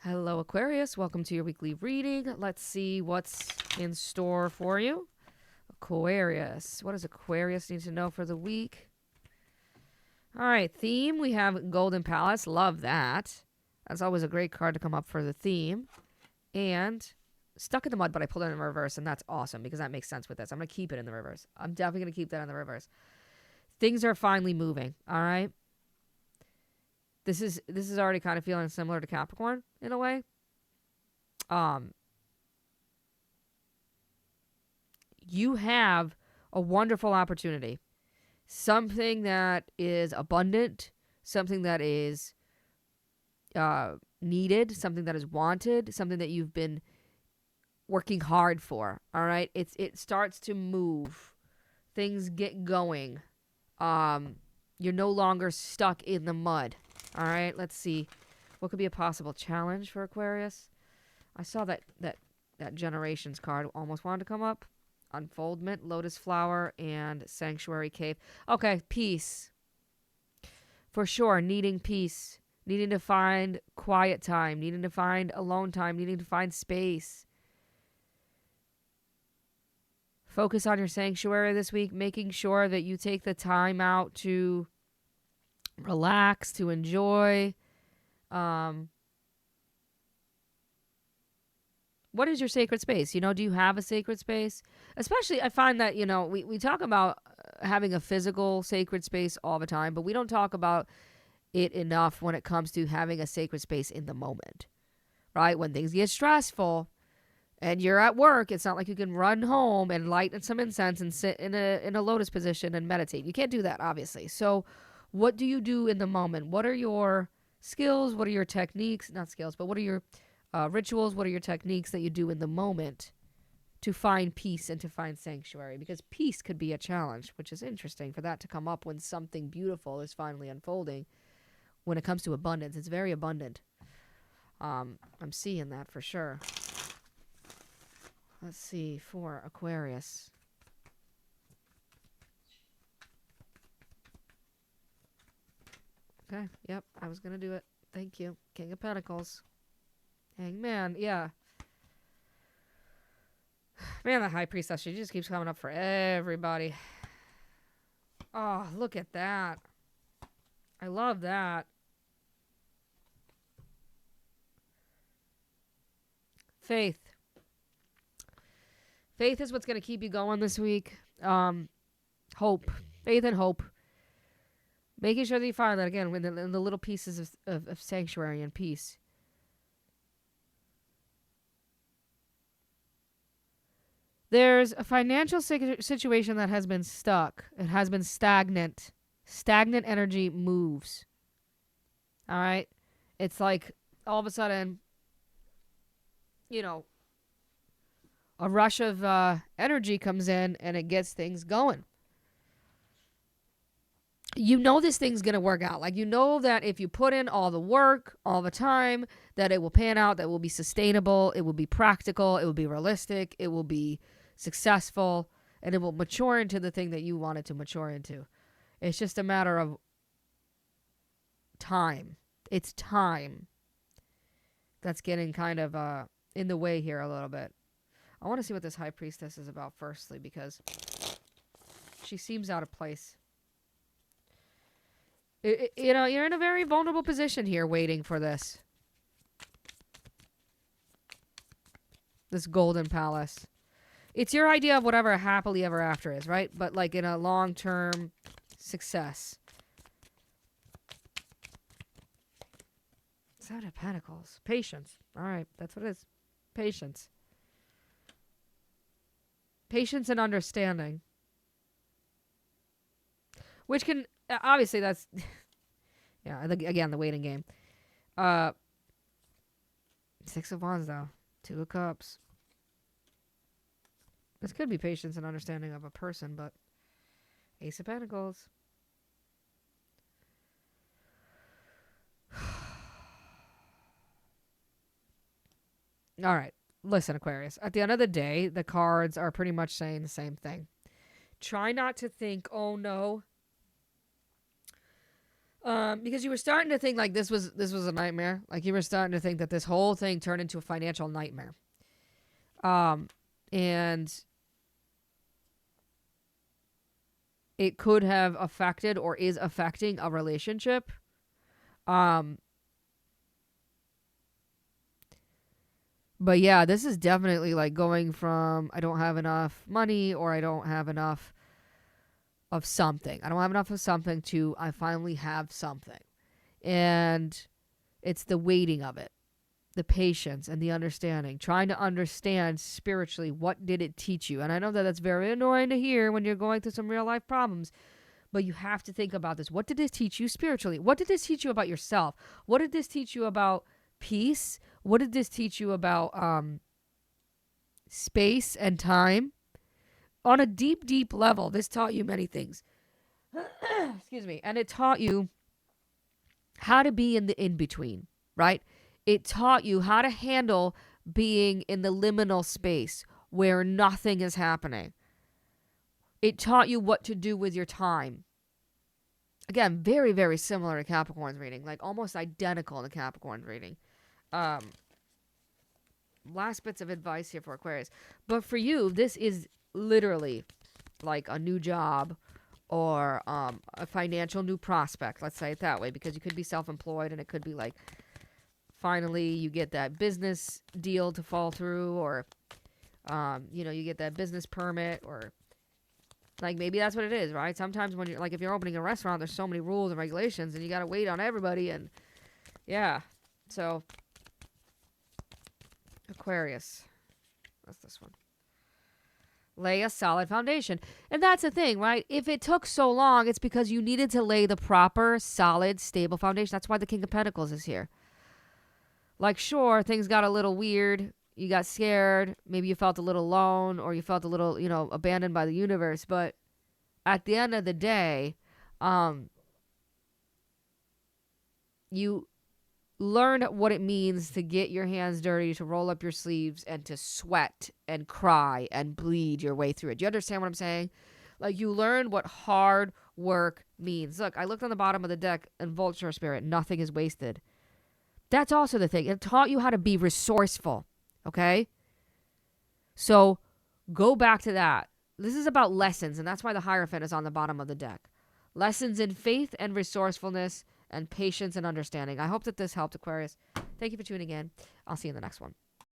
Hello, Aquarius. Welcome to your weekly reading. Let's see what's in store for you. Aquarius. What does Aquarius need to know for the week? All right, theme. We have Golden Palace. Love that. That's always a great card to come up for the theme. And Stuck in the Mud, but I pulled it in reverse, and that's awesome because that makes sense with this. I'm going to keep it in the reverse. I'm definitely going to keep that in the reverse. Things are finally moving, all right? This is already kind of feeling similar to Capricorn in a way. You have a wonderful opportunity. Something that is abundant, something that is needed, something that is wanted, something that you've been working hard for. All right? It starts to move. Things get going. You're no longer stuck in the mud. All right, let's see. What could be a possible challenge for Aquarius? I saw that Generations card almost wanted to come up. Unfoldment, Lotus Flower, and Sanctuary Cave. Okay, peace. For sure, needing peace. Needing to find quiet time. Needing to find alone time. Needing to find space. Focus on your sanctuary this week. Making sure that you take the time out to relax, to enjoy. What is your sacred space? Do you have a sacred space? Especially, I find that, we talk about having a physical sacred space all the time, but we don't talk about it enough when it comes to having a sacred space in the moment, right? When things get stressful and you're at work, it's not like you can run home and light some incense and sit in a lotus position and meditate. You can't do that, obviously. So what do you do in the moment? What are your skills? What are your techniques? Not skills, but what are your rituals? What are your techniques that you do in the moment to find peace and to find sanctuary? Because peace could be a challenge, which is interesting for that to come up when something beautiful is finally unfolding. When it comes to abundance, it's very abundant. I'm seeing that for sure. Let's see, for Aquarius. Okay, yep, I was going to do it. Thank you. King of Pentacles. Hangman, yeah. Man, the High Priestess, she just keeps coming up for everybody. Oh, look at that. I love that. Faith. Faith is what's going to keep you going this week. Hope. Faith and hope. Making sure that you find that, again, in the little pieces of sanctuary and peace. There's a financial situation that has been stuck. It has been stagnant. Stagnant energy moves. All right? It's like all of a sudden, a rush of energy comes in and it gets things going. This thing's going to work out. Like, that if you put in all the work, all the time, that it will pan out, that it will be sustainable, it will be practical, it will be realistic, it will be successful, and it will mature into the thing that you want it to mature into. It's just a matter of time. It's time that's getting kind of in the way here a little bit. I want to see what this High Priestess is about firstly, because she seems out of place. You're in a very vulnerable position here waiting for this. This Golden Palace. It's your idea of whatever a happily ever after is, right? But like in a long-term success. Seven of Pentacles. Patience. All right, that's what it is. Patience. Patience and understanding. Which can, obviously that's, yeah, again, the waiting game. Six of Wands, though. Two of Cups. This could be patience and understanding of a person, but Ace of Pentacles. All right. Listen, Aquarius. At the end of the day, the cards are pretty much saying the same thing. Try not to think, oh no, Because you were starting to think like this was a nightmare. Like you were starting to think that this whole thing turned into a financial nightmare. And it could have affected or is affecting a relationship. But yeah, this is definitely like going from I don't have enough money or I don't have enough of something. I don't have enough of something to I finally have something. And it's the waiting of it, the patience and the understanding, trying to understand spiritually what did it teach you. And I know that that's very annoying to hear when you're going through some real life problems, but you have to think about this. What did this teach you spiritually? What did this teach you about yourself? What did this teach you about peace? What did this teach you about space and time? On a deep, deep level, this taught you many things. Excuse me. And it taught you how to be in the in-between, right? It taught you how to handle being in the liminal space where nothing is happening. It taught you what to do with your time. Again, very, very similar to Capricorn's reading, like almost identical to Capricorn's reading. Last bits of advice here for Aquarius. But for you, this is literally like a new job or a financial new prospect. Let's say it that way, because you could be self-employed and it could be like finally you get that business deal to fall through, or you get that business permit, or like maybe that's what it is, right? Sometimes when you're like if you're opening a restaurant, there's so many rules and regulations and you got to wait on everybody. And yeah, so Aquarius, that's this one. Lay a solid foundation. And that's the thing, right? If it took so long, it's because you needed to lay the proper, solid, stable foundation. That's why the King of Pentacles is here. Like, sure, things got a little weird. You got scared. Maybe you felt a little alone, or you felt a little, abandoned by the universe. But at the end of the day, you learn what it means to get your hands dirty, to roll up your sleeves, and to sweat and cry and bleed your way through it. Do you understand what I'm saying? Like, you learn what hard work means. Look, I looked on the bottom of the deck, and Vulture Spirit, nothing is wasted. That's also the thing. It taught you how to be resourceful, okay? So go back to that. This is about lessons, and that's why the Hierophant is on the bottom of the deck. Lessons in faith and resourcefulness and patience and understanding. I hope that this helped, Aquarius. Thank you for tuning in. I'll see you in the next one.